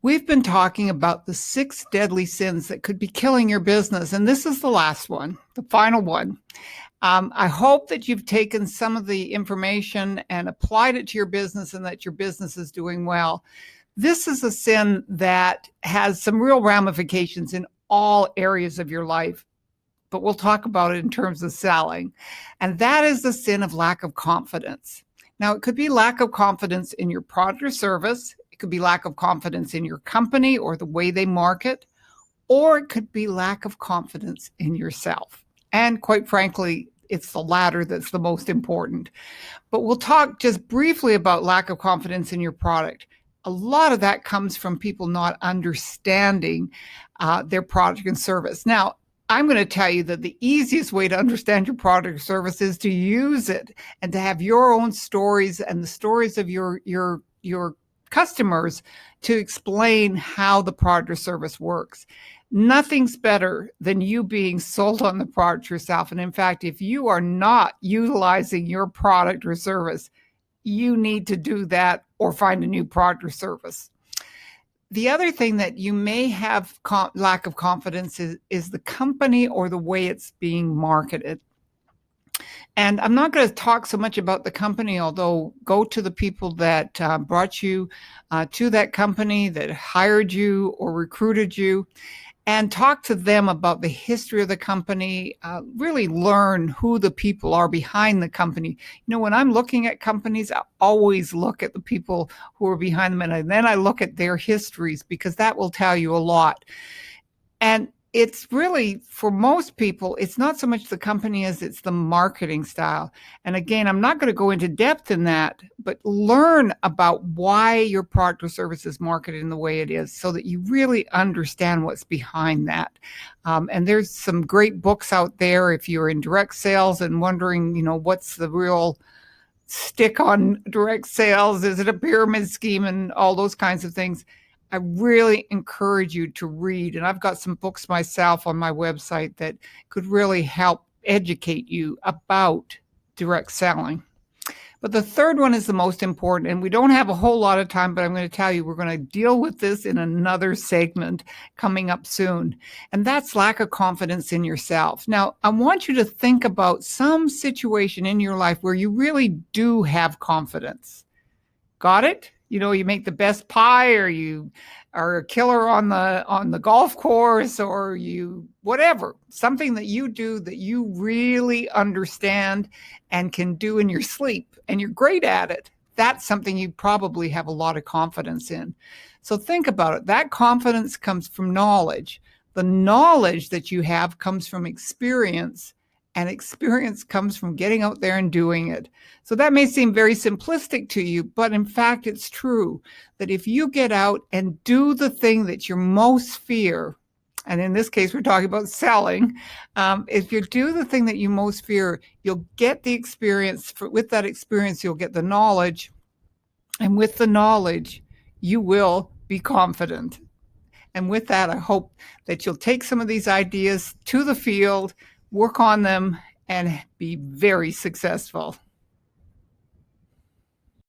We've been talking about the 6 deadly sins that could be killing your business, and this is the last one, the final one. I hope that you've taken some of the information and applied it to your business and that your business is doing well. This is a sin that has some real ramifications in all areas of your life, but we'll talk about it in terms of selling. And that is the sin of lack of confidence. Now, it could be lack of confidence in your product or service. It could be lack of confidence in your company or the way they market, or it could be lack of confidence in yourself. And quite frankly, it's the latter that's the most important. But we'll talk just briefly about lack of confidence in your product. A lot of that comes from people not understanding their product and service. Now, I'm going to tell you that the easiest way to understand your product or service is to use it and to have your own stories and the stories of your customers to explain how the product or service works. Nothing's better than you being sold on the product yourself. And in fact, if you are not utilizing your product or service, you need to do that or find a new product or service. The other thing that you may have lack of confidence is the company or the way it's being marketed. And I'm not going to talk so much about the company, although go to the people that brought you to that company, that hired you or recruited you, and talk to them about the history of the company, really learn who the people are behind the company. When I'm looking at companies, I always look at the people who are behind them, and then I look at their histories because that will tell you a lot. And it's really, for most people, it's not so much the company as it's the marketing style. And again, I'm not going to go into depth in that, but learn about why your product or service is marketed in the way it is so that you really understand what's behind that. And there's some great books out there if you're in direct sales and wondering, what's the real stick on direct sales? Is it a pyramid scheme and all those kinds of things? I really encourage you to read, and I've got some books myself on my website that could really help educate you about direct selling. But the third one is the most important, and we don't have a whole lot of time, but I'm going to tell you we're going to deal with this in another segment coming up soon, and that's lack of confidence in yourself. Now, I want you to think about some situation in your life where you really do have confidence. Got it? You make the best pie, or you are a killer on the golf course, or whatever, something that you do that you really understand and can do in your sleep, and you're great at it. That's something you probably have a lot of confidence in. So think about it. That confidence comes from knowledge. The knowledge that you have comes from experience. And experience comes from getting out there and doing it. So that may seem very simplistic to you, but in fact, it's true that if you get out and do the thing that you most fear, and in this case, we're talking about selling, if you do the thing that you most fear, you'll get the experience. With that experience, you'll get the knowledge. And with the knowledge, you will be confident. And with that, I hope that you'll take some of these ideas to the field, work on them, and be very successful.